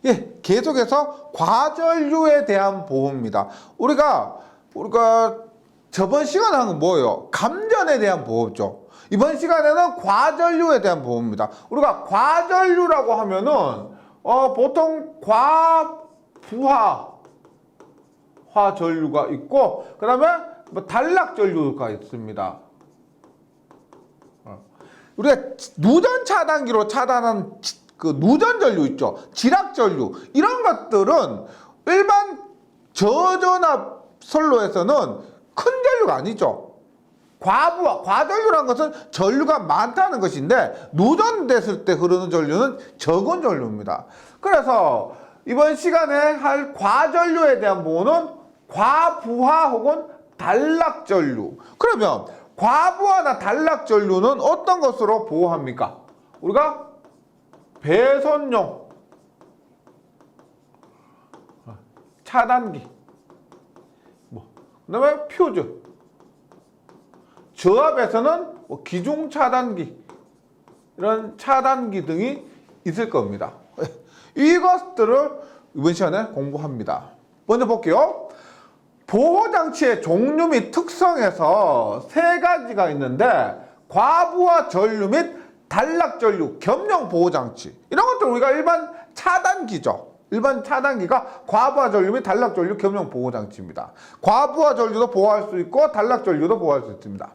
예, 계속해서 과전류에 대한 보호입니다. 우리가 저번 시간에 한 건 뭐예요? 감전에 대한 보호죠. 이번 시간에는 과전류에 대한 보호입니다. 우리가 과전류라고 하면은 보통 과부화전류가 있고, 그 다음에 뭐 단락전류가 있습니다. 우리가 누전 차단기로 차단한 그 누전전류 있죠. 지락전류. 이런 것들은 일반 저전압 선로에서는 큰 전류가 아니죠. 과전류라는 것은 전류가 많다는 것인데, 누전됐을 때 흐르는 전류는 적은 전류입니다. 그래서 이번 시간에 할 과전류에 대한 보호는 과부하 혹은 단락전류. 그러면 과부하나 단락전류는 어떤 것으로 보호합니까? 우리가 배선용 차단기, 그 다음에 퓨즈, 저압에서는 기중 차단기, 이런 차단기 등이 있을 겁니다. 이것들을 이번 시간에 공부합니다. 먼저 볼게요. 보호장치의 종류 및 특성에서 세 가지가 있는데, 과부하 전류 및 단락전류, 겸용 보호장치, 이런 것들 우리가 일반 차단기죠. 일반 차단기가 과부하 전류 및 단락전류 겸용 보호장치입니다. 과부하 전류도 보호할 수 있고 단락전류도 보호할 수 있습니다.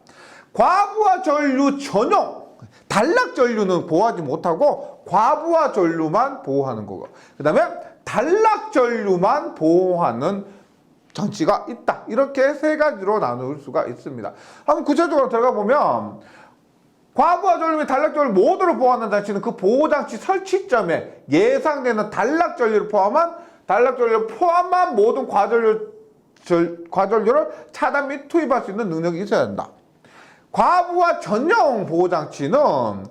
과부하 전류 전용, 단락전류는 보호하지 못하고 과부하 전류만 보호하는 거고, 그 다음에 단락전류만 보호하는 장치가 있다. 이렇게 세 가지로 나눌 수가 있습니다. 한번 구체적으로 들어가 보면, 과부하 전류 및 단락전류 모두를 보호하는 장치는 그 보호장치 설치점에 예상되는 단락전류를 포함한 모든 과전류를 차단 및 투입할 수 있는 능력이 있어야 된다. 과부하 전용 보호장치는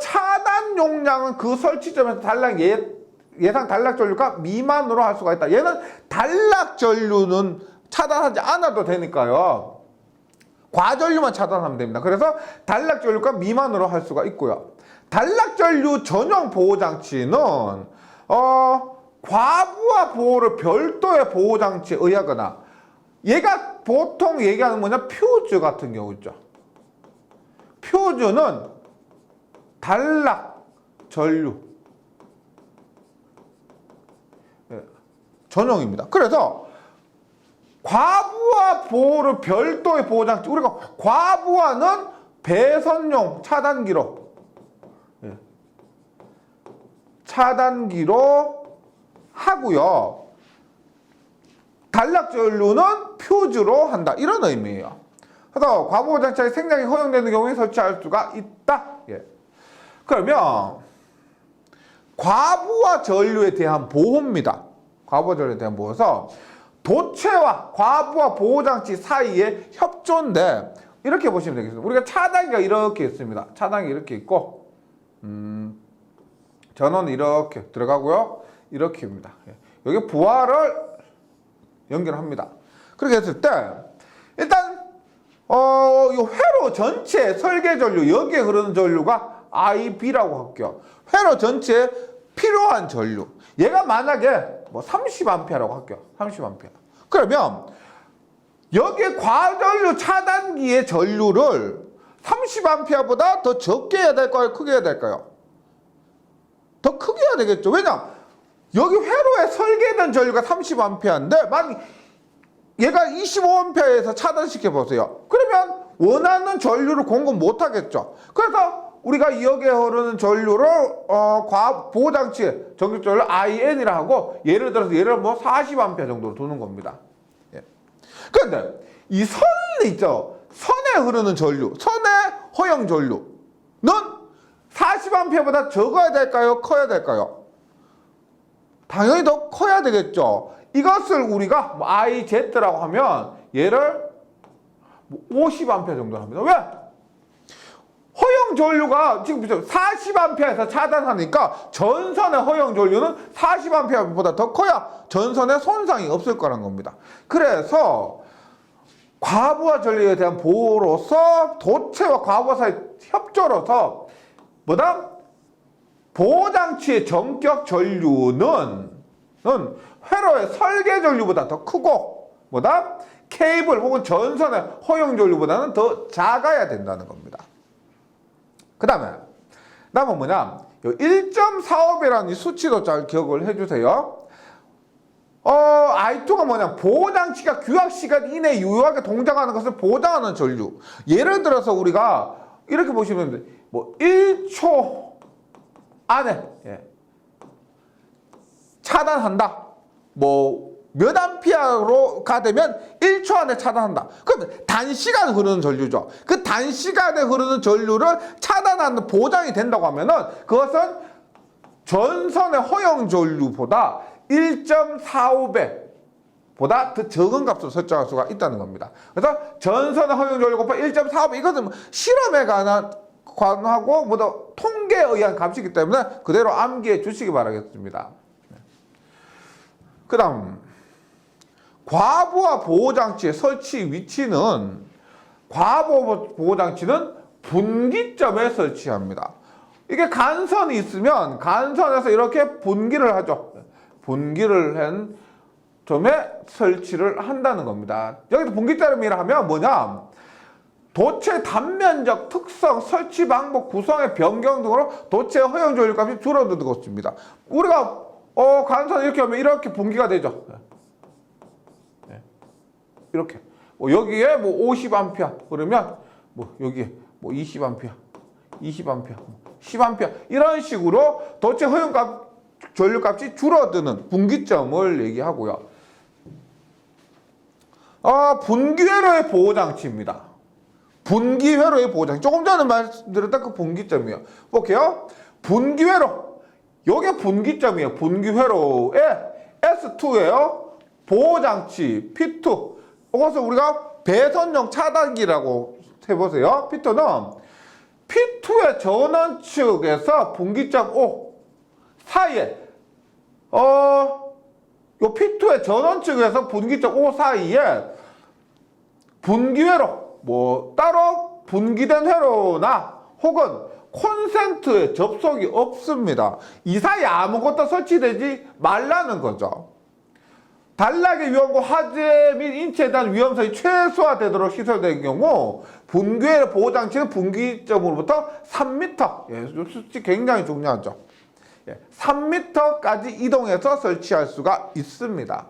차단 용량은 그 설치점에서 예상 단락전류가 미만으로 할 수가 있다. 얘는 단락전류는 차단하지 않아도 되니까요. 과전류만 차단하면 됩니다. 그래서 단락전류가 미만으로 할 수가 있고요. 단락전류 전용 보호장치는 과부하 보호를 별도의 보호장치에 의하거나, 얘가 보통 얘기하는 뭐냐, 퓨즈 같은 경우 있죠. 퓨즈는 단락전류 전용입니다. 그래서 과부하 보호를 별도의 보호장치, 우리가 과부하는 배선용 차단기로 하고요. 단락전류는 퓨즈로 한다. 이런 의미예요. 그래서 과부하 장치가 생산이 허용되는 경우에 설치할 수가 있다. 예. 그러면 과부하 전류에 대한 보호입니다. 과부하 전류에 대한 보호에서 도체와 과부하 보호장치 사이의 협조인데, 이렇게 보시면 되겠습니다. 우리가 차단기가 이렇게 있습니다. 차단기 이렇게 있고, 전원은 이렇게 들어가고요. 이렇게입니다. 여기 부하를 연결합니다. 그렇게 했을 때, 일단 이 회로 전체 설계 전류, 여기에 흐르는 전류가 IB라고 할게요. 회로 전체에 필요한 전류. 얘가 만약에 뭐 30A라고 할게요. 30A. 그러면 여기에 과전류 차단기의 전류를 30A보다 더 적게 해야 될까요? 크게 해야 될까요? 더 크게 해야 되겠죠. 왜냐? 여기 회로에 설계된 전류가 30A인데 만약 얘가 25A에서 차단시켜 보세요. 그러면 원하는 전류를 공급 못 하겠죠. 그래서 우리가 여기에 흐르는 전류를 보호장치에 정규전류 IN이라 하고, 예를 들어서 얘를 뭐 40A 정도로 두는 겁니다. 예. 그런데 이 선 있죠. 선에 흐르는 전류, 선의 허용 전류는 40A보다 적어야 될까요? 커야 될까요? 당연히 더 커야 되겠죠. 이것을 우리가 뭐 IZ라고 하면 얘를 50A 정도 합니다. 왜? 허용 전류가 지금 40A에서 차단하니까 전선의 허용 전류는 40A보다 더 커야 전선에 손상이 없을 거란 겁니다. 그래서 과부하 전류에 대한 보호로서 도체와 과부하 사이 협조로서 뭐다? 보호장치의 전격 전류는 회로의 설계 전류보다 더 크고 뭐다? 케이블 혹은 전선의 허용 전류보다는 더 작아야 된다는 겁니다. 그 다음에 뭐냐? 1.45배라는 이 수치도 잘 기억을 해주세요. I2가 뭐냐? 보호장치가 규약시간 이내 유효하게 동작하는 것을 보장하는 전류. 예를 들어서 우리가 이렇게 보시면 돼. 뭐 1초 안에 차단한다. 뭐 몇 암피어로가 되면 1초 안에 차단한다. 그럼 단시간 흐르는 전류죠. 그 단시간에 흐르는 전류를 차단하는 보장이 된다고 하면은 그것은 전선의 허용 전류보다 1.45배보다 더 적은 값으로 설정할 수가 있다는 겁니다. 그래서 전선의 허용 전류 곱하기 1.45배 이것은 뭐 실험에 관하고 뭐다 통계에 의한 값이기 때문에 그대로 암기해 주시기 바라겠습니다. 그 다음 과부하 보호장치의 설치 위치는 과부하 보호장치는 분기점에 설치합니다. 이게 간선이 있으면 간선에서 이렇게 분기를 하죠. 분기를 한 점에 설치를 한다는 겁니다. 여기서 분기점이라 하면 뭐냐? 도체 단면적 특성, 설치 방법, 구성의 변경 등으로 도체 허용 전류값이 줄어드는 것입니다. 우리가 간선 이렇게 하면 이렇게 분기가 되죠. 이렇게 여기에 뭐 50A 그러면 뭐 여기에 뭐 20A, 20A, 10A 이런 식으로 도체 허용값 전류값이 줄어드는 분기점을 얘기하고요. 분기회로의 보호장치입니다. 분기회로의 보호장치. 조금 전에 말씀드렸던 그 분기점이에요. 볼게요. 분기회로. 요게 분기점이에요. 분기회로의 S2예요. 보호장치 P2. 이것을 우리가 배선용 차단기라고 해보세요. P2는 P2의 전원측에서 분기점 O 사이에 요 P2의 전원측에서 분기점 O 사이에 분기회로 뭐 따로 분기된 회로나 혹은 콘센트에 접속이 없습니다. 이 사이에 아무것도 설치되지 말라는 거죠. 단락의 위험과 화재 및 인체에 대한 위험성이 최소화되도록 시설된 경우 분기회로 보호장치는 분기점으로부터 3m, 이 수치 굉장히 중요하죠. 3m까지 이동해서 설치할 수가 있습니다.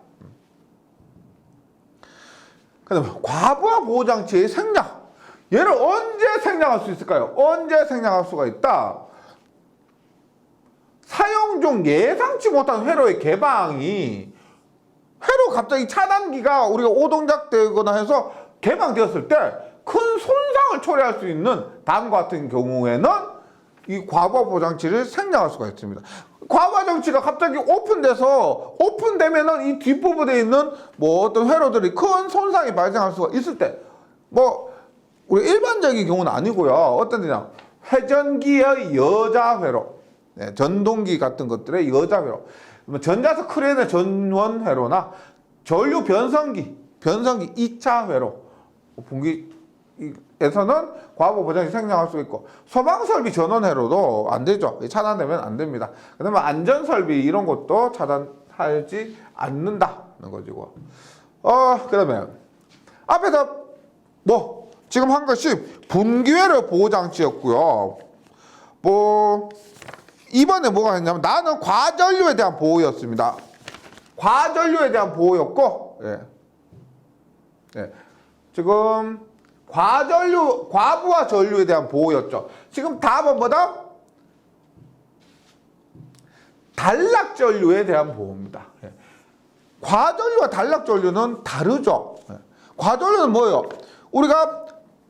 그 다음에 과부하 보호장치의 생략. 얘를 언제 생략할 수 있을까요? 언제 생략할 수가 있다? 사용 중 예상치 못한 회로의 개방이 회로 갑자기 차단기가 우리가 오동작되거나 해서 개방되었을 때 큰 손상을 초래할 수 있는 다음과 같은 경우에는 이 과부하 보호장치를 생략할 수가 있습니다. 과부하 장치가 갑자기 오픈되면은 이 뒷부분에 있는 뭐 어떤 회로들이 큰 손상이 발생할 수가 있을 때, 뭐 우리 일반적인 경우는 아니고요. 어떤 데냐? 회전기의 여자 회로, 전동기 같은 것들의 여자 회로, 전자석 크레인의 전원 회로나 전류 변성기 2차 회로 분기에서는 과부하 보장이 생략할 수 있고, 소방설비 전원 회로도 안 되죠. 차단되면 안 됩니다. 그다음에 안전설비 이런 것도 차단하지 않는다는 거죠. 그다음에 앞에서 뭐 지금 한 것이 분기회로 보호장치였고요. 뭐 이번에 뭐가 있냐면 나는 과전류에 대한 보호였습니다. 과전류에 대한 보호였고, 지금 과부하 전류에 대한 보호였죠. 지금 답은 뭐다? 단락 전류에 대한 보호입니다. 과전류와 단락 전류는 다르죠. 과전류는 뭐예요? 우리가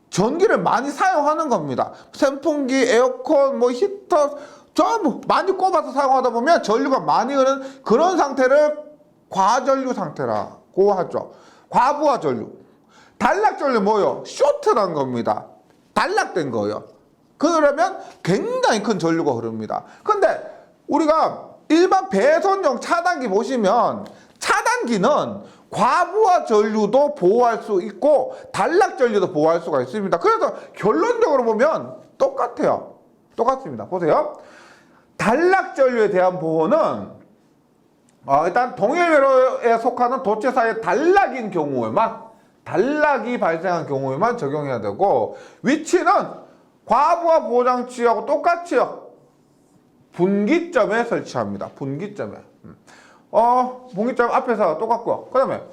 전기를 많이 사용하는 겁니다. 선풍기, 에어컨, 뭐 히터 전부 많이 꼽아서 사용하다 보면 전류가 많이 흐르는 그런 상태를 과전류 상태라고 하죠. 과부하 전류. 단락 전류 뭐예요? 쇼트란 겁니다. 단락된 거예요. 그러면 굉장히 큰 전류가 흐릅니다. 근데 우리가 일반 배선용 차단기 보시면 차단기는 과부하 전류도 보호할 수 있고 단락 전류도 보호할 수가 있습니다. 그래서 결론적으로 보면 똑같아요. 똑같습니다. 보세요. 단락전류에 대한 보호는 일단 동일회로에 속하는 도체 사이의 단락인 경우에만, 단락이 발생한 경우에만 적용해야 되고, 위치는 과부하 보호장치하고 똑같이요, 분기점에 설치합니다. 분기점에. 분기점 앞에서 똑같고요. 그 다음에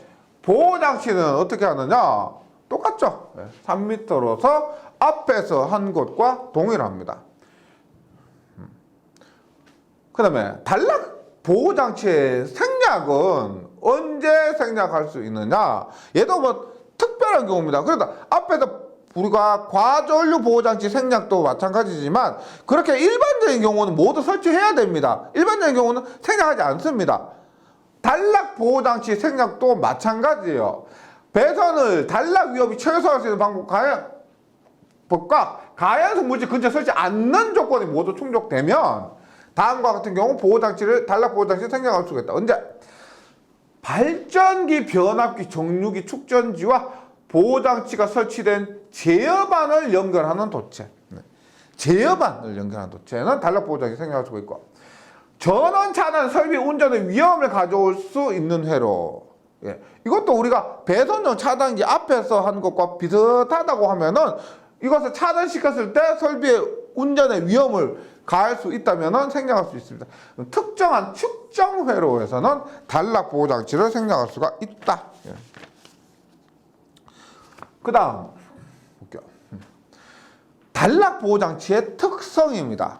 보호장치는 어떻게 하느냐? 똑같죠. 3m로서 앞에서 한 곳과 동일합니다. 그 다음에 단락 보호장치의 생략은 언제 생략할 수 있느냐? 얘도 뭐 특별한 경우입니다. 그러다 앞에서 우리가 과전류 보호장치 생략도 마찬가지지만 그렇게 일반적인 경우는 모두 설치해야 됩니다. 일반적인 경우는 생략하지 않습니다. 단락 보호장치 생략도 마찬가지예요. 배선을 단락 위협이 최소화할 수 있는 방법과 가연성 물질 근처에 설치 않는 조건이 모두 충족되면 다음과 같은 경우 단락 보호장치를 생략할 수가 있다. 언제? 발전기, 변압기, 정류기, 축전지와 보호장치가 설치된 제어반을 연결하는 도체. 제어반을 연결하는 도체는 단락 보호장치 생략할 수가 있고, 전원 차단, 설비 운전의 위험을 가져올 수 있는 회로. 이것도 우리가 배선용 차단기 앞에서 한 것과 비슷하다고 하면은 이것을 차단시켰을 때 설비의 운전의 위험을 가할 수 있다면 생략할 수 있습니다. 특정한 측정 회로에서는 단락 보호장치를 생략할 수가 있다. 그 다음 볼게요. 단락 보호장치의 특성입니다.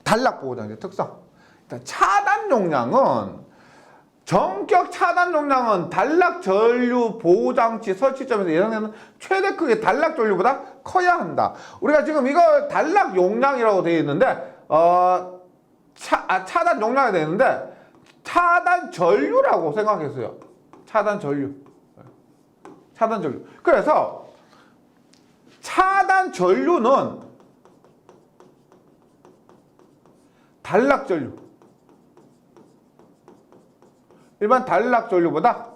단락 보호장치의 특성. 일단 차단 용량은, 전격 차단 용량은 단락 전류 보호장치 설치점에서 예상되는 최대 크기의 단락 전류보다 커야 한다. 우리가 지금 이거 단락 용량이라고 되어 있는데 차단 용량이 되어 있는데 차단 전류라고 생각했어요. 차단 전류. 차단 전류. 그래서 차단 전류는 단락 전류, 일반 단락 전류보다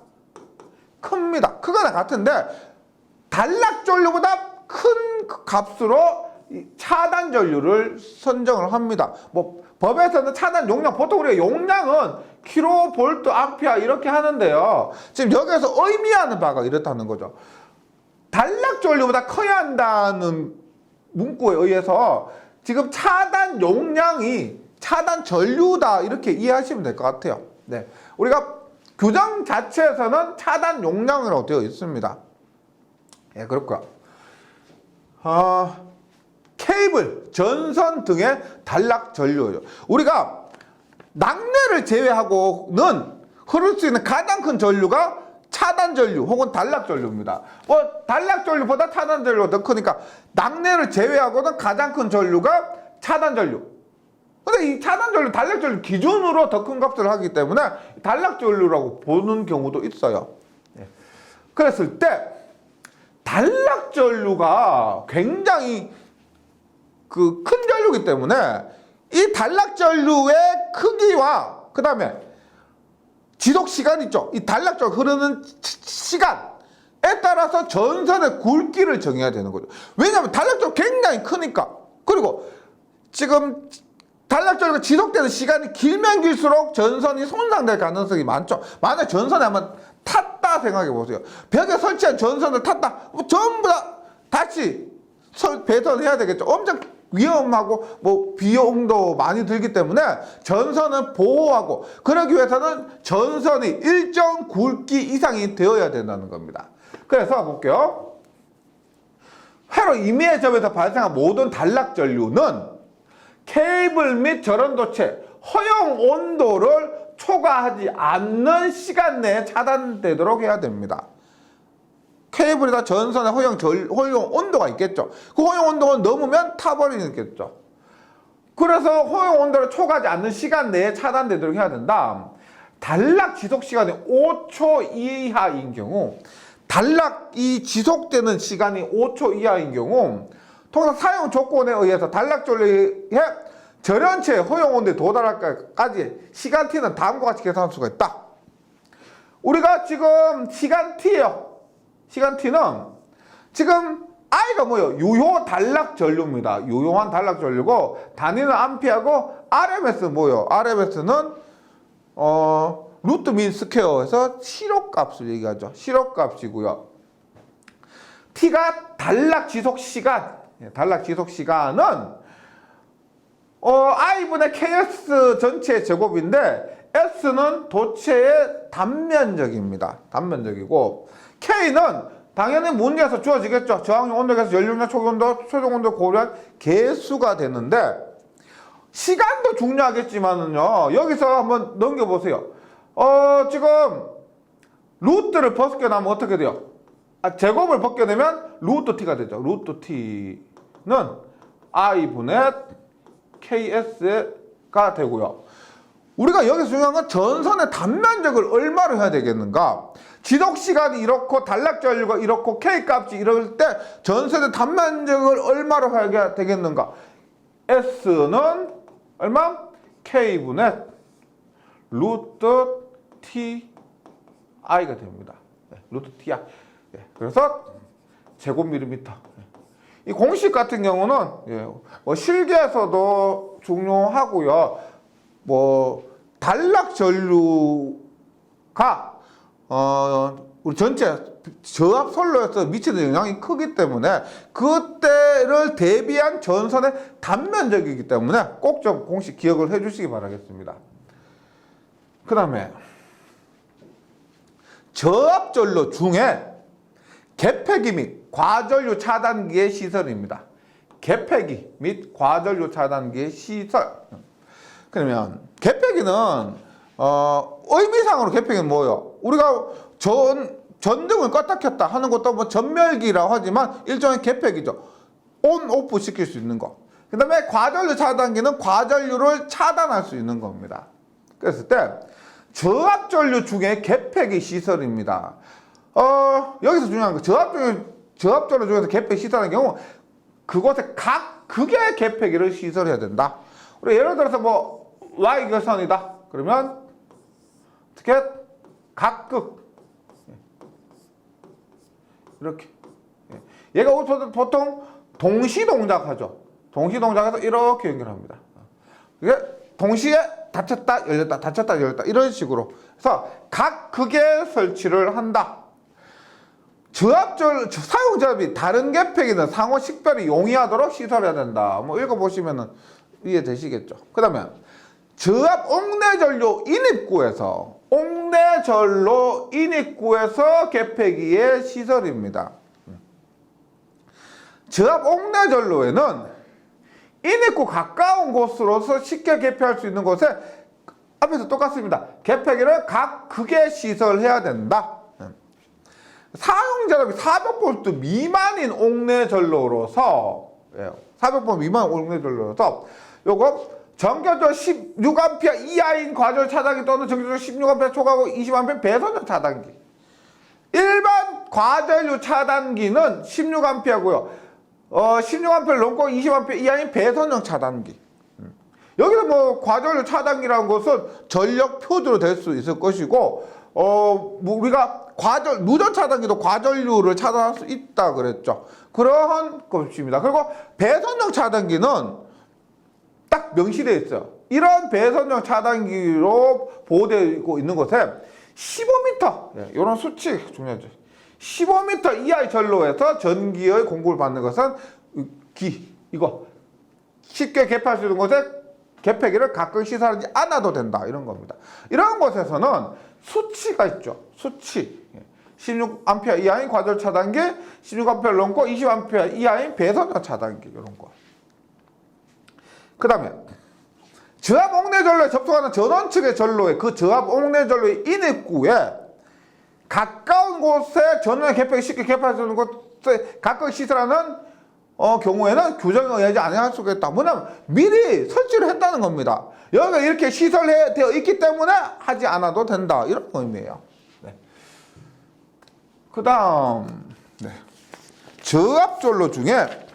큽니다. 크거나 같은데 단락 전류보다 큰 값으로 차단 전류를 선정을 합니다. 뭐 법에서는 차단 용량, 보통 우리가 용량은 킬로볼트, 암페어 이렇게 하는데요. 지금 여기서 의미하는 바가 이렇다는 거죠. 단락 전류보다 커야 한다는 문구에 의해서 지금 차단 용량이 차단 전류다 이렇게 이해하시면 될 것 같아요. 네, 우리가 규정 자체에서는 차단 용량이라고 되어 있습니다. 예, 그렇고요. 케이블, 전선 등의 단락 전류예요. 우리가 낙뢰를 제외하고는 흐를 수 있는 가장 큰 전류가 차단 전류 혹은 단락 전류입니다. 단락 전류보다 차단 전류가 더 크니까 낙뢰를 제외하고는 가장 큰 전류가 차단 전류. 근데 이 차단 전류, 단락 전류 기준으로 더 큰 값을 하기 때문에 단락 전류라고 보는 경우도 있어요. 그랬을 때 단락 전류가 굉장히 큰 전류이기 때문에 이 단락 전류의 크기와 그 다음에 지속 시간 있죠. 이 단락 전류 흐르는 시간에 따라서 전선의 굵기를 정해야 되는 거죠. 왜냐하면 단락 전류 굉장히 크니까. 그리고 지금 단락 전류가 지속되는 시간이 길면 길수록 전선이 손상될 가능성이 많죠. 만약 전선에 한번 탔다 생각해 보세요. 벽에 설치한 전선을 탔다. 전부 다 다시 배선해야 되겠죠. 엄청 위험하고 비용도 많이 들기 때문에 전선을 보호하고, 그러기 위해서는 전선이 일정 굵기 이상이 되어야 된다는 겁니다. 그래서 볼게요. 회로 임의의 점에서 발생한 모든 단락 전류는 케이블 및 전원도체 허용 온도를 초과하지 않는 시간 내에 차단되도록 해야 됩니다. 케이블이나 전선의 허용 온도가 있겠죠. 그 허용 온도가 넘으면 타버리겠죠. 그래서 허용 온도를 초과하지 않는 시간 내에 차단되도록 해야 된다. 단락 지속 시간이 5초 이하인 경우, 단락이 지속되는 시간이 5초 이하인 경우 통상 사용 조건에 의해서 단락 전류의 절연체 허용 온도에 도달할 때까지 시간 t는 다음과 같이 계산할 수가 있다. 우리가 지금 시간 t예요. 시간 t는 지금 I가 뭐예요? 유효 단락 전류입니다. 유효한 단락 전류고 단위는 암페어고 RMS 뭐예요? RMS는 루트 민 스퀘어에서 시력값을 얘기하죠. 시력값이고요. T가 단락 지속 시간. 단락 지속 시간은 I분의 KS 전체의 제곱인데 S는 도체의 단면적입니다. 단면적이고 K는 당연히 문제에서 주어지겠죠. 저항용 온도계에서 연료량 초기온도, 최종온도 고려한 개수가 되는데 시간도 중요하겠지만은요. 여기서 한번 넘겨보세요. 지금 루트를 벗겨내면 어떻게 돼요? 제곱을 벗겨내면 루트 T가 되죠. 루트 T는 I분의 KS가 되고요. 우리가 여기서 중요한 건 전선의 단면적을 얼마로 해야 되겠는가? 지속시간이 이렇고 단락전류가 이렇고 K값이 이럴 때 전선의 단면적을 얼마로 해야 되겠는가? S는 얼마? K분의 루트 TI가 됩니다. 루트 TI. 그래서 제곱밀리미터. 이 공식 같은 경우는 실계에서도 중요하고요. 단락 전류가 우리 전체 저압 선로에서 미치는 영향이 크기 때문에 그때를 대비한 전선의 단면적이기 때문에 꼭 좀 공식 기억을 해주시기 바라겠습니다. 그 다음에 저압 전로 중에 개폐기 및 과전류 차단기의 시설입니다. 개폐기 및 과전류 차단기의 시설. 그러면 개폐기는 의미상으로 개폐기는 뭐예요? 우리가 전등을 껐다 켰다 하는 것도 뭐 전멸기라고 하지만 일종의 개폐기죠. 온, 오프 시킬 수 있는 거. 그 다음에 과전류 차단기는 과전류를 차단할 수 있는 겁니다. 그랬을 때 저압전류 중에 개폐기 시설입니다. 여기서 중요한 거 저압전류 중에서 개폐기 시설하는 경우 그곳에 각 극의 개폐기를 시설해야 된다. 우리 예를 들어서 뭐 Y결선이다. 그러면 어떻게 각극 이렇게 얘가 보통 동시동작하죠. 동시동작해서 이렇게 연결합니다. 이게 동시에 닫혔다 열렸다 닫혔다 열렸다 이런 식으로 해서 각 극에 설치를 한다. 사용저압이 다른 개폐기는 상호 식별이 용이하도록 시설해야 된다. 뭐 읽어보시면은 이해되시겠죠. 그 다음에 저압 옥내전로 인입구에서 개폐기의 시설입니다. 저압 옥내전로에는 인입구 가까운 곳으로서 쉽게 개폐할 수 있는 곳에 앞에서 똑같습니다. 개폐기를 각 극에 시설해야 된다. 사용저압이 400V 미만인 옥내전로로서 400V 미만 옥내전로로서 요거 전교조 16A 이하인 과전류 차단기 또는 전교조 16A 초과고 20A 배선형 차단기. 일반 과전류 차단기는 16A고요. 16A를 넘고 20A 이하인 배선형 차단기. 여기서 뭐 과전류 차단기라는 것은 전력 표주로 될 수 있을 것이고, 우리가 누전 차단기도 과전류를 차단할 수 있다 그랬죠. 그러한 것입니다. 그리고 배선형 차단기는 딱 명시되어 있어요. 이런 배선형 차단기로 보호되고 있는 곳에 15m, 이런 수치 중요하죠. 15m 이하의 전로에서 전기의 공급을 받는 것은 이거 쉽게 개폐할 수 있는 곳에 개폐기를 가끔 시설하지 않아도 된다. 이런 겁니다. 이런 곳에서는 수치가 있죠. 수치. 16A 이하인 과전류 차단기, 16A를 넘고 20A 이하인 배선형 차단기 이런 거. 그 다음에 저압 옥내전로에 접속하는 전원 측의 전로에 그 저압 옥내전로의 인입구에 가까운 곳에 전원의 개폐기 쉽게 개폐할 수 있는 곳에 가까이 시설하는 경우에는 규정에 의하지 않을 수가 있다. 뭐냐면 미리 설치를 했다는 겁니다. 여기가 이렇게 시설되어 있기 때문에 하지 않아도 된다. 이런 의미예요. 네. 그 다음 저압전로 중에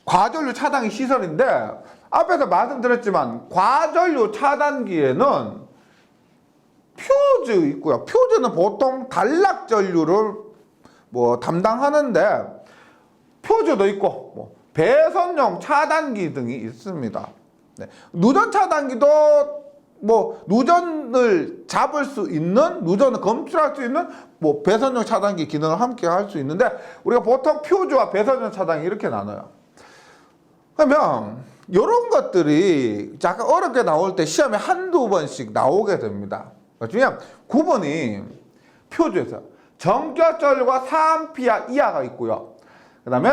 과전류 차단기 시설인데 앞에서 말씀드렸지만 과전류 차단기에는 퓨즈 있고요. 퓨즈는 보통 단락전류를 뭐 담당하는데 표주도 있고 뭐 배선용 차단기 등이 있습니다. 네. 누전 차단기도 뭐 누전을 잡을 수 있는, 누전을 검출할 수 있는 뭐 배선용 차단기 기능을 함께 할 수 있는데 우리가 보통 표주와 배선용 차단기 이렇게 나눠요. 그러면 이런 것들이 약간 어렵게 나올 때 시험에 한두 번씩 나오게 됩니다. 중요한 구분이 표주에서 정결전류가 4A 이하가 있고요. 그 다음에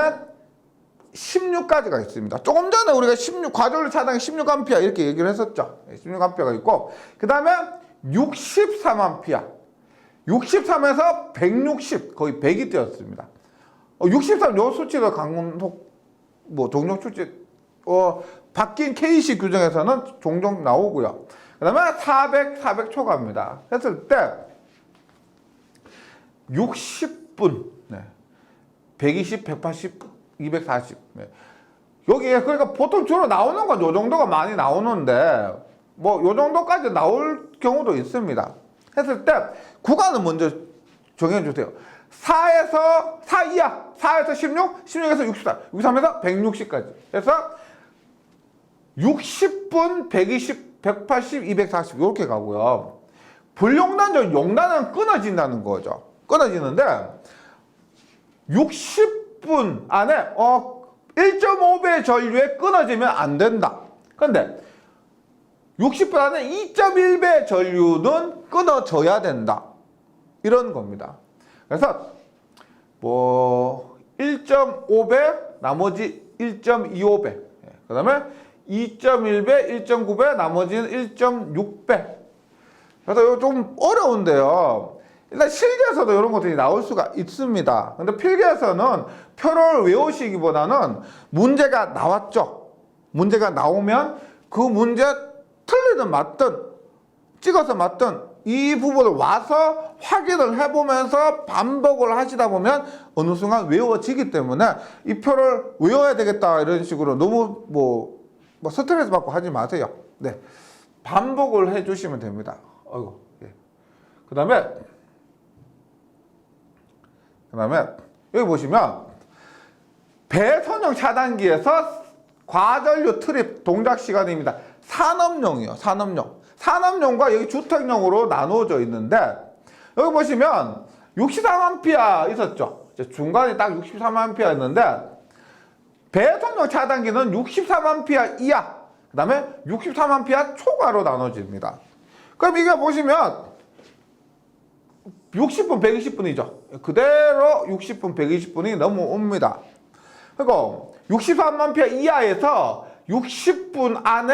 16까지가 있습니다. 조금 전에 우리가 16, 과전류 차단기 16A 이렇게 얘기를 했었죠. 16A가 있고, 그 다음에 63A. 63에서 160, 거의 100이 되었습니다. 63, 요 수치도 강속, 뭐, 종종 수치, 바뀐 KC 규정에서는 종종 나오고요. 그 다음에 400 초과입니다. 했을 때, 60분, 네. 120, 180, 240. 네. 여기에 그러니까 보통 주로 나오는 건 요 정도가 많이 나오는데 뭐 요 정도까지 나올 경우도 있습니다. 했을 때 구간은 먼저 정해 주세요. 4에서 4 이하, 4에서 16, 16에서 64, 63에서 160까지. 그래서 60분, 120, 180, 240 이렇게 가고요. 불용단전 용단은 끊어진다는 거죠. 끊어지는데 60분 안에 1.5배 전류에 끊어지면 안 된다. 그런데 60분 안에 2.1배 전류는 끊어져야 된다. 이런 겁니다. 그래서 뭐 1.5배 나머지 1.25배 그 다음에 2.1배 1.9배 나머지는 1.6배. 그래서 이거 좀 어려운데요. 일단 실기에서도 이런 것들이 나올 수가 있습니다. 근데 필기에서는 표를 외우시기보다는 문제가 나왔죠. 문제가 나오면 그 문제 틀리든 맞든 찍어서 맞든 이 부분을 와서 확인을 해보면서 반복을 하시다 보면 어느 순간 외워지기 때문에 이 표를 외워야 되겠다 이런 식으로 너무 뭐 스트레스 받고 하지 마세요. 네, 반복을 해주시면 됩니다. 아이고, 예. 그 다음에 여기 보시면 배선용 차단기에서 과전류 트립 동작 시간입니다. 산업용이요. 산업용과 여기 주택용으로 나누어져 있는데 여기 보시면 63A 있었죠. 중간에 딱 63A였는데 배선용 차단기는 63A 이하 그 다음에 63A 초과로 나눠집니다. 그럼 이게 보시면 60분, 120분이죠. 그대로 60분, 120분이 넘어옵니다. 그리고 63A 이하에서 60분 안에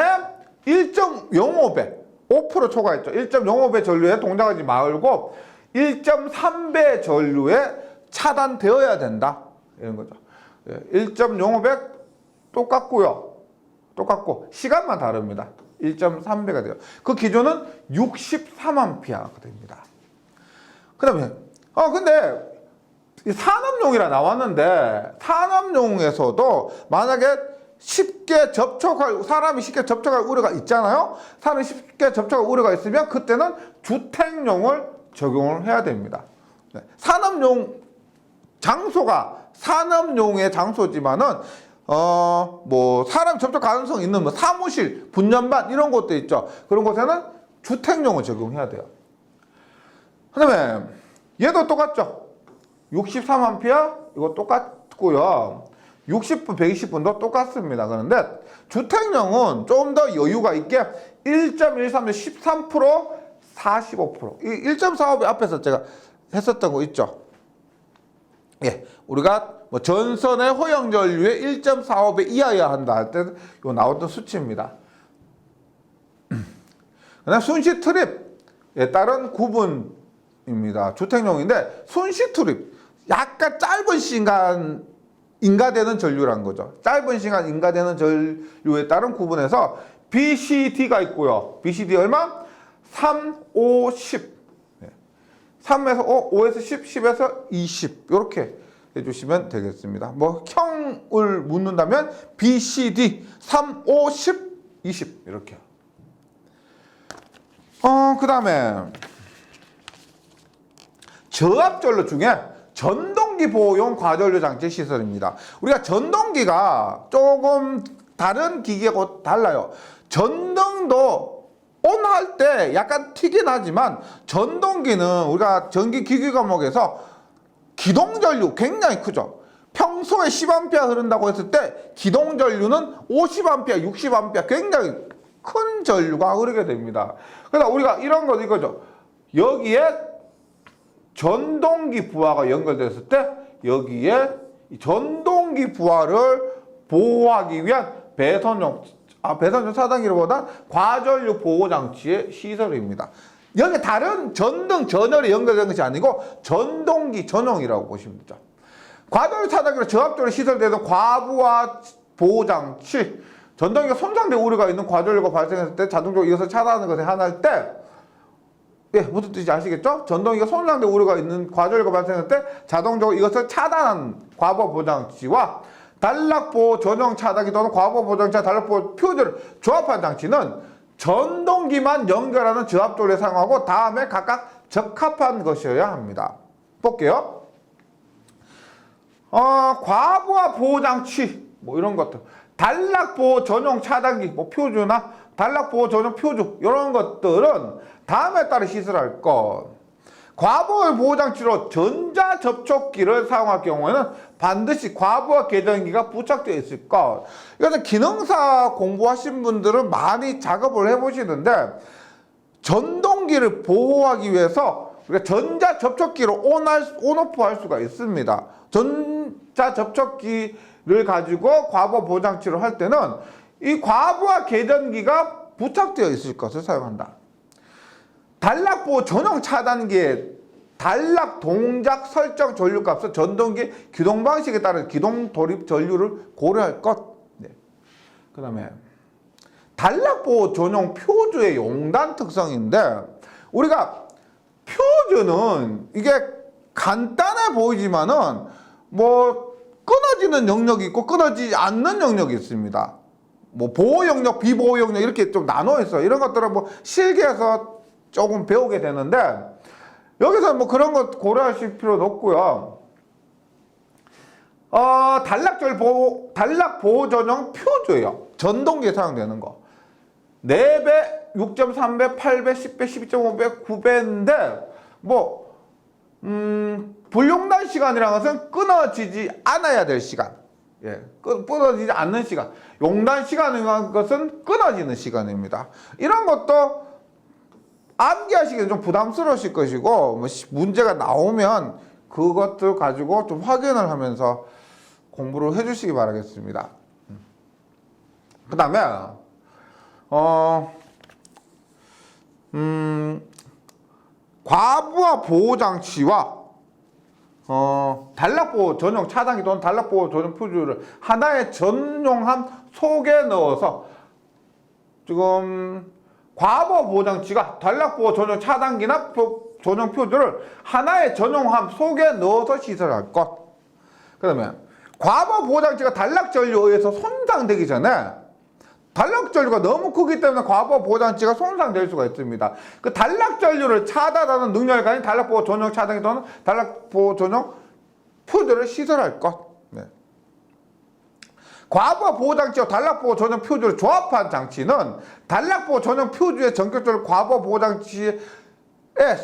1.05배, 5% 초과했죠. 1.05배 전류에 동작하지 말고 1.3배 전류에 차단되어야 된다. 이런 거죠. 1.05배 똑같고요. 똑같고 시간만 다릅니다. 1.3배가 돼요. 그 기준은 63A가 됩니다. 그 다음에 근데 산업용이라 나왔는데 산업용에서도 만약에 사람이 쉽게 접촉할 우려가 있잖아요. 사람이 쉽게 접촉할 우려가 있으면 그때는 주택용을 적용을 해야 됩니다. 네. 산업용 장소가 산업용의 장소지만은 뭐 사람 접촉 가능성 있는 뭐 사무실, 분연반 이런 곳도 있죠. 그런 곳에는 주택용을 적용해야 돼요. 그 다음에 얘도 똑같죠. 63A 이거 똑같고요. 60분, 120분도 똑같습니다. 그런데 주택용은 좀 더 여유가 있게 1.13, 13%, 45%. 이 1.45배 앞에서 제가 했었던 거 있죠. 예, 우리가 뭐 전선의 호형 전류의 1.45배 이하여야 한다 할 때 이거 나왔던 수치입니다. 그다음 순시 트립에 따른 구분입니다. 주택용인데 순시 트립 약간 짧은 시간 인가되는 전류란 거죠. 짧은 시간 인가되는 전류에 따른 구분해서 BCD가 있고요. BCD 얼마? 3, 5, 10. 3에서 5, 5에서 10, 10에서 20 이렇게 해주시면 되겠습니다. 뭐 형을 묻는다면 BCD 3, 5, 10, 20 이렇게. 그 다음에 저압전류 중에 전동기 보호용 과전류 장치 시설입니다. 우리가 전동기가 조금 다른 기계하고 달라요. 전등도 온 할 때 약간 튀긴 하지만 전동기는 우리가 전기 기계 과목에서 기동전류 굉장히 크죠. 평소에 10A 흐른다고 했을 때 기동전류는 50A, 60A 굉장히 큰 전류가 흐르게 됩니다. 그래서 우리가 이런 거 이거죠. 여기에 전동기 부하가 연결됐을 때 여기에 전동기 부하를 보호하기 위한 배선용 차단기보다 과전류 보호장치의 시설입니다. 여기 다른 전등 전열이 연결된 것이 아니고 전동기 전용이라고 보시면 되죠. 과전류 차단기로 저압적으로 시설되는 과부하 보호장치, 전동기가 손상될 우려가 있는 과전류가 발생했을 때 자동적으로 이것을 차단하는 것에 한할 때, 예, 무슨 뜻인지 아시겠죠? 전동기가 손상될 우려가 있는 과전류가 발생했을 때 자동적으로 이것을 차단하는 과부하 보호장치와 단락보호 전용 차단기 또는 과부하 보호장치와 단락보호 퓨즈를 조합한 장치는 전동기만 연결하는 저압조를 사용하고 다음에 각각 적합한 것이어야 합니다. 볼게요. 과부하 보호장치 뭐 이런 것들, 단락보호 전용 차단기 뭐 퓨즈나 단락보호 전용 퓨즈 이런 것들은 다음에 따라 시설할 것. 과부하 보호장치로 전자접촉기를 사용할 경우에는 반드시 과부하 계전기가 부착되어 있을 것. 이것은 기능사 공부하신 분들은 많이 작업을 해보시는데 전동기를 보호하기 위해서 우리가 전자접촉기로 온오프 할 수가 있습니다. 전자접촉기를 가지고 과부하 보호장치를 할 때는 이 과부하 계전기가 부착되어 있을 것을 사용한다. 단락보호 전용 차단기의 단락 동작 설정 전류값은 전동기 기동 방식에 따른 기동 돌입 전류를 고려할 것. 네. 그 다음에 단락보호 전용 퓨즈의 용단 특성인데 우리가 퓨즈는 이게 간단해 보이지만은 뭐 끊어지는 영역이 있고 끊어지지 않는 영역이 있습니다. 뭐 보호 영역, 비보호 영역 이렇게 좀 나눠 있어요. 이런 것들은 뭐 실기에서 조금 배우게 되는데 여기서 뭐 그런 것 고려하실 필요도 없고요. 단락 보호 전용 퓨즈예요. 전동기에 사용되는 거. 4배, 6.3배, 8배, 10배, 12.5배, 9배인데 뭐 불용단 시간이라는 것은 끊어지지 않아야 될 시간. 예, 끊어지지 않는 시간. 용단 시간이라는 것은 끊어지는 시간입니다. 이런 것도 암기하시기엔 좀 부담스러우실 것이고 뭐 문제가 나오면 그것들 가지고 좀 확인을 하면서 공부를 해주시기 바라겠습니다. 그 다음에 과부하 보호장치와 단락보호 전용 차단기 또는 단락보호 전용 퓨즈를 하나의 전용함 속에 넣어서 지금 과부하 보호장치가 단락보호 전용 차단기나 전용 퓨즈를 하나의 전용함 속에 넣어서 시설할 것. 그 다음에 과부하 보호장치가 단락전류에 의해서 손상되기 전에 단락전류가 너무 크기 때문에 과부하 보호장치가 손상될 수가 있습니다. 그 단락전류를 차단하는 능력을 가진 단락보호 전용 차단기 또는 단락보호 전용 퓨즈를 시설할 것. 네. 과부하 보호장치와 단락보호 전용 퓨즈를 조합한 장치는 단락보호 전용 퓨즈의 전격적으로 과부하 보호장치의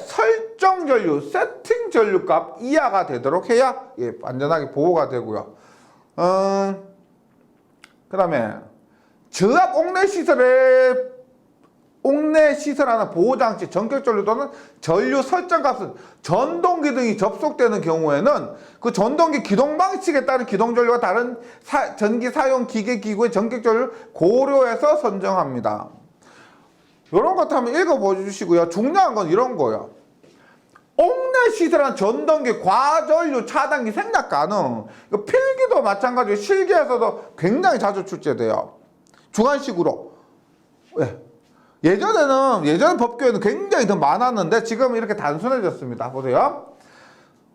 설정 전류, 세팅 전류값 이하가 되도록 해야 안전하게 보호가 되고요. 그 다음에 저압 옥내 시설하는 보호장치 전격 전류 또는 전류 설정 값은 전동기 등이 접속되는 경우에는 그 전동기 기동 방식에 따른 기동 전류와 다른 전기 사용 기계 기구의 전격 전류를 고려해서 선정합니다. 이런 것도 한번 읽어보시고요. 중요한 건 이런 거예요. 옥내 시설한 전동기 과전류 차단기 생략 가능. 필기도 마찬가지로 실기에서도 굉장히 자주 출제돼요. 주관식으로. 예전 법규에는 굉장히 더 많았는데 지금 이렇게 단순해졌습니다. 보세요.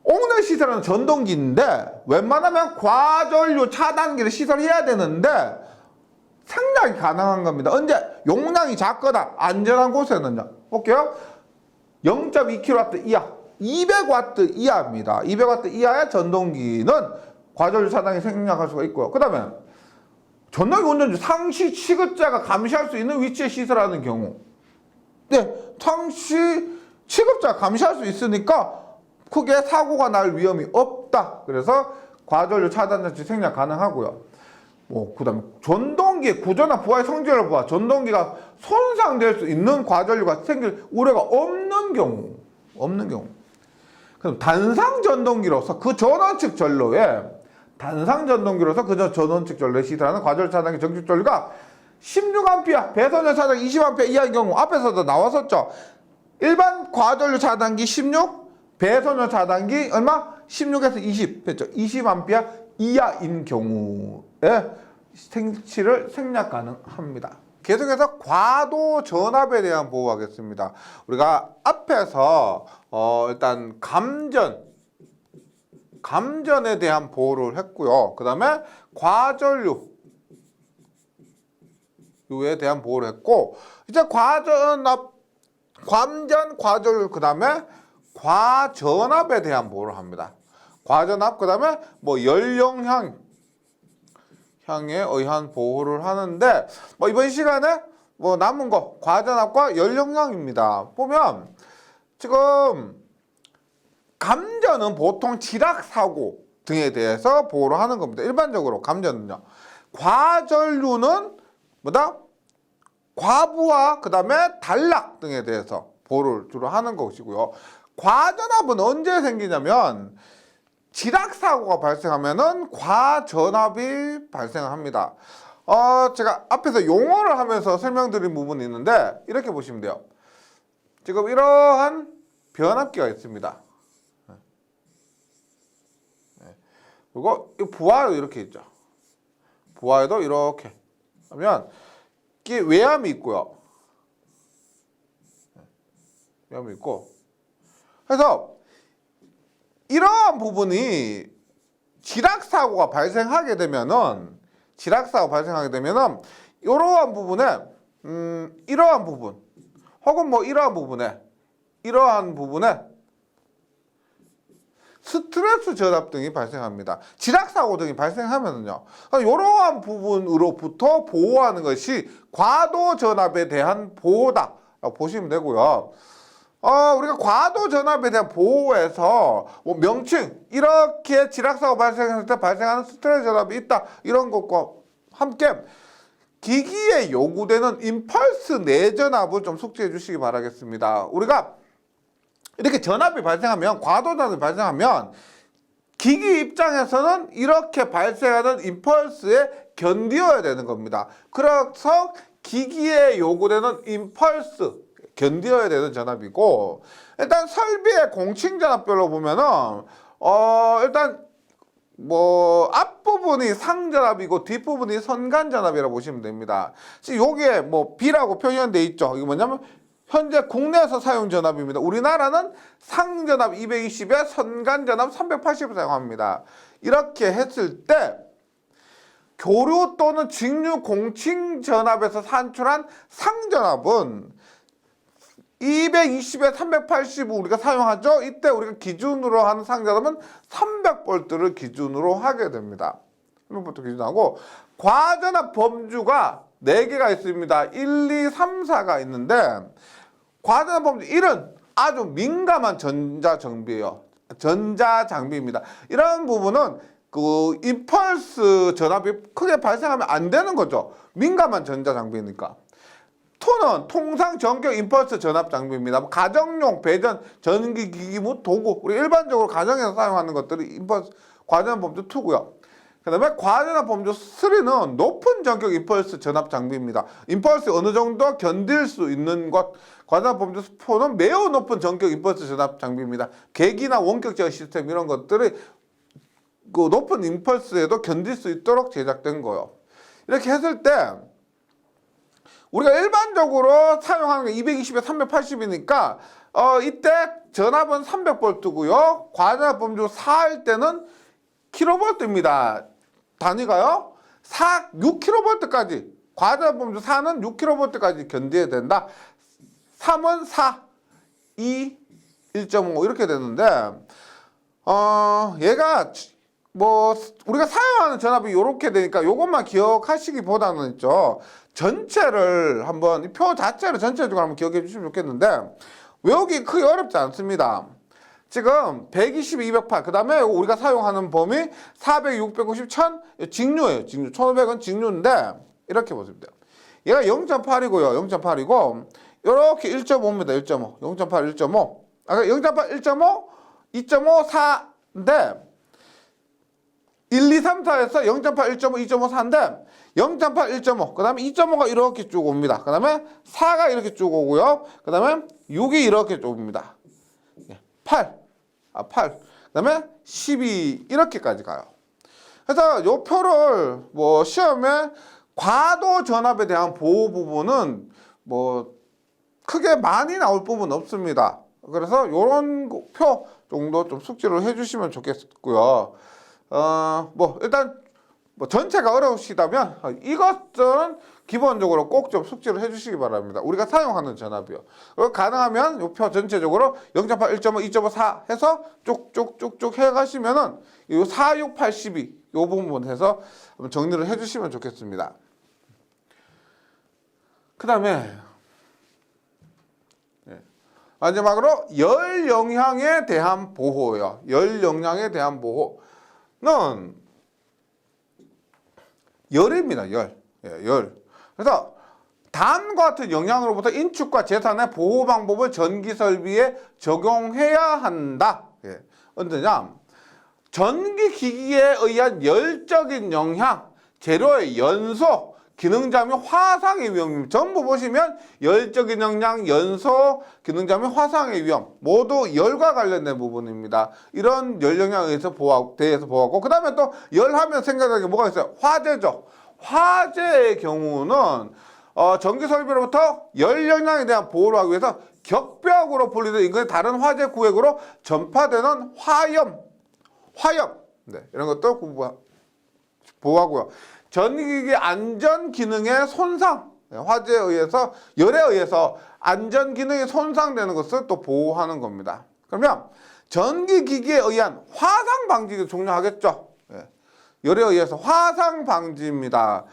옥내 시설은 전동기인데 웬만하면 과전류 차단기를 시설해야 되는데 생략이 가능한 겁니다. 언제? 용량이 작거나 안전한 곳에는요. 볼게요. 0.2kW 이하. 200W 이하입니다. 200W 이하의 전동기는 과전류 차단기 생략할 수가 있고요. 그 다음에 전동기 운전중 상시 취급자가 감시할 수 있는 위치에 시설하는 경우, 네, 상시 취급자가 감시할 수 있으니까 크게 사고가 날 위험이 없다. 그래서 과전류 차단 장치 생략 가능하고요. 그 다음에 전동기의 구조나 부하의 성질을 보아 전동기가 손상될 수 있는 과전류가 생길 우려가 없는 경우. 그럼 단상 전동기로서 그 전원측 전로에 시설하는 과전류 차단기 정식 전류가 16A 배선열 차단기 20A 이하인 경우, 앞에서도 나왔었죠. 일반 과전류 차단기 16, 배선열 차단기 얼마? 16에서 20 했죠. 20A 이하인 경우에 생치를 생략 가능합니다. 계속해서 과도 전압에 대한 보호하겠습니다. 우리가 앞에서 일단 감전에 대한 보호를 했고요. 그 다음에 과전류에 대한 보호를 했고, 이제 과전류, 그 다음에 과전압에 대한 보호를 합니다. 과전압, 그 다음에 연령향에 의한 보호를 하는데, 이번 시간에 남은 거 과전압과 연령향입니다. 보면 지금 감전은 보통 지락사고 등에 대해서 보호를 하는 겁니다. 일반적으로 감전은요. 과전류는 과부하, 그 다음에 단락 등에 대해서 보호를 주로 하는 것이고요. 과전압은 언제 생기냐면 지락사고가 발생하면은 과전압이 발생합니다. 제가 앞에서 용어를 하면서 설명드린 부분이 있는데 이렇게 보시면 돼요. 지금 이러한 변압기가 있습니다. 그리고 이 부하도 이렇게 있죠. 부하에도 이렇게 하면 이게 외암이 있고요. 외암이 있고, 그래서 이러한 부분이 지락사고가 발생하게 되면은 이러한 부분에 이러한 부분 혹은 이러한 부분에 스트레스 전압 등이 발생합니다. 지락사고 등이 발생하면은요, 이러한 부분으로부터 보호하는 것이 과도 전압에 대한 보호다라고 보시면 되고요. 우리가 과도 전압에 대한 보호에서 명칭, 이렇게 지락사고 발생했을 때 발생하는 스트레스 전압이 있다, 이런 것과 함께 기기에 요구되는 임펄스 내전압을 좀 숙지해 주시기 바라겠습니다. 우리가 이렇게 전압이 발생하면, 과도 전압이 발생하면 기기 입장에서는 이렇게 발생하는 임펄스에 견디어야 되는 겁니다. 그래서 기기에 요구되는 임펄스, 견디어야 되는 전압이고, 일단 설비의 공칭 전압별로 보면은 일단 앞부분이 상전압이고 뒷부분이 선간전압이라고 보시면 됩니다. 지금 요게 B라고 표현되어 있죠. 이게 뭐냐면 현재 국내에서 사용 전압입니다. 우리나라는 상전압 220에 선간전압 380을 사용합니다. 이렇게 했을 때 교류 또는 직류 공칭 전압에서 산출한 상전압은 220에 380을 우리가 사용하죠. 이때 우리가 기준으로 하는 상전압은 300V를 기준으로 하게 됩니다. 300V 기준하고, 과전압 범주가 4개가 있습니다. 1, 2, 3, 4가 있는데, 과전압 범주 1은 아주 민감한 전자장비입니다. 이런 부분은 그 임펄스 전압이 크게 발생하면 안 되는 거죠. 민감한 전자장비니까. 2는 통상 전격 임펄스 전압 장비입니다. 가정용 배전 전기기기 및 도구, 우리 일반적으로 가정에서 사용하는 것들이 임펄스 과전압 범주 2고요. 그 다음에 과전압 범주 3는 높은 전격 임펄스 전압 장비입니다. 임펄스 어느 정도 견딜 수 있는 것. 과전압 범주 4는 매우 높은 전격 임펄스 전압 장비입니다. 계기나 원격 제어 시스템 이런 것들이 그 높은 임펄스에도 견딜 수 있도록 제작된 거예요. 이렇게 했을 때 우리가 일반적으로 사용하는 게 220에 380이니까 이때 전압은 300V고요. 과전압 범주 4일 때는 kV입니다. 단위가요. 6kV까지. 과전압 범주 4는 6kV까지 견뎌야 된다. 3은 4, 2, 1.5 이렇게 되는데 얘가 뭐 우리가 사용하는 전압이 이렇게 되니까 요것만 기억하시기보다는 있죠. 전체를 한번 이 표 자체를 전체적으로 한번 기억해 주시면 좋겠는데 외우기 크게 어렵지 않습니다. 지금 120, 208, 그 다음에 우리가 사용하는 범위 400, 650, 1000 직류예요. 직류. 1500은 직류인데 이렇게 보시면 돼요. 얘가 0.8이고요. 0.8이고 이렇게 1.5입니다. 1.5. 0.8, 1.5. 아까 0.8, 1.5, 2.5, 4인데 1, 2, 3, 4에서 0.8, 1.5, 2.5, 4인데 0.8, 1.5, 그 다음에 2.5가 이렇게 쭉 옵니다. 그 다음에 4가 이렇게 쭉 오고요. 그 다음에 6이 이렇게 쭉 옵니다. 8, 8, 그 다음에 12 이렇게까지 가요. 그래서 이 표를 뭐 시험에 과도 전압에 대한 보호 부분은 뭐 크게 많이 나올 부분은 없습니다. 그래서 이런 표 정도 좀 숙지를 해주시면 좋겠고요. 뭐 일단 뭐 전체가 어려우시다면 이것은 기본적으로 꼭 좀 숙지를 해주시기 바랍니다. 우리가 사용하는 전압이요. 그리고 가능하면 이 표 전체적으로 0.8, 1.5, 2.5, 4 해서 쭉쭉쭉쭉 해가시면은 이 4, 6, 8, 12 이 부분 해서 정리를 해주시면 좋겠습니다. 그 다음에 마지막으로 열 영향에 대한 보호요. 열 영향에 대한 보호는 열입니다. 열. 열. 그래서 다음과 같은 영향으로부터 인축과 재산의 보호 방법을 전기 설비에 적용해야 한다. 언제냐? 전기 기기에 의한 열적인 영향, 재료의 연소, 기능자 및 화상의 위험 전부 보시면 열적인 영향, 연소, 기능자 및 화상의 위험 모두 열과 관련된 부분입니다. 이런 열 영향에 대해서 보호하고 그 다음에 또 열하면 생각나는 게 뭐가 있어요? 화재죠. 화재의 경우는 전기 설비로부터 열 영향에 대한 보호를 하기 위해서 격벽으로 분리된 인근의 다른 화재 구획으로 전파되는 화염 네, 이런 것도 보호하고요. 전기기기 안전 기능의 손상, 화재에 의해서 열에 의해서 안전 기능이 손상되는 것을 또 보호하는 겁니다. 그러면 전기기기에 의한 화상 방지가 중요하겠죠. 열에 의해서 화상 방지입니다.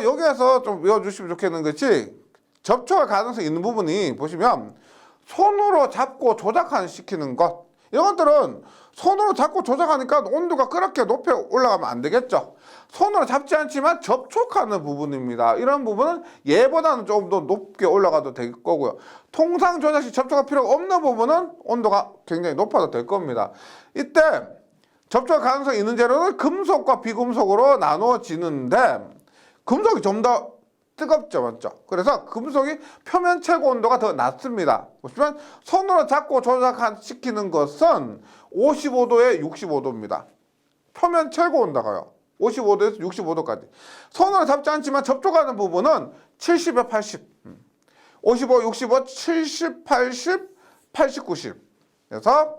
여기에서 좀 외워주시면 좋겠는 것이 접촉할 가능성이 있는 부분이 보시면 손으로 잡고 조작시키는 것 이런 것들은 손으로 잡고 조작하니까 온도가 그렇게 높이 올라가면 안 되겠죠. 손으로 잡지 않지만 접촉하는 부분입니다. 이런 부분은 얘보다는 조금 더 높게 올라가도 될 거고요. 통상 조작 시 접촉할 필요가 없는 부분은 온도가 굉장히 높아도 될 겁니다. 이때 접촉할 가능성이 있는 재료는 금속과 비금속으로 나누어지는데 금속이 좀 더 뜨겁죠, 맞죠? 그래서 금속이 표면 최고 온도가 더 낮습니다. 보시면 손으로 잡고 조작시키는 것은 55도에 65도입니다. 표면 최고 온도가요. 55도에서 65도까지. 손으로 잡지 않지만 접촉하는 부분은 70에 80. 55, 65, 70, 80, 80, 90. 그래서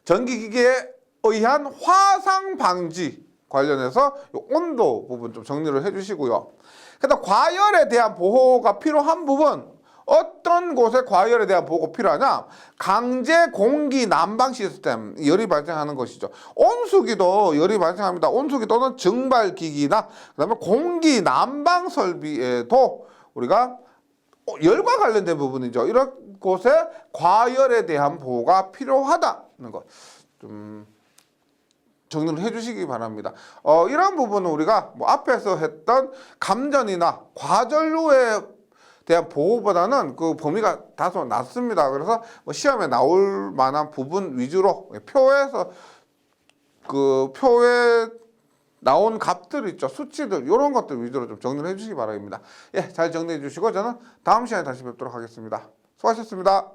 전기기기에 의한 화상 방지 관련해서 온도 부분 좀 정리를 해주시고요. 그다음 과열에 대한 보호가 필요한 부분 어떤 곳에 과열에 대한 보호가 필요하냐? 강제 공기 난방 시스템 열이 발생하는 것이죠. 온수기도 열이 발생합니다. 온수기 또는 증발기기나 그다음에 공기 난방 설비에도 우리가 열과 관련된 부분이죠. 이런 곳에 과열에 대한 보호가 필요하다는 것 좀 정리를 해주시기 바랍니다. 이런 부분은 우리가 뭐 앞에서 했던 감전이나 과전류에 대한 보호보다는 그 범위가 다소 낮습니다. 그래서 뭐 시험에 나올 만한 부분 위주로 표에서 그 표에 나온 값들 있죠. 수치들 이런 것들 위주로 좀 정리를 해주시기 바랍니다. 예, 잘 정리해 주시고 저는 다음 시간에 다시 뵙도록 하겠습니다. 수고하셨습니다.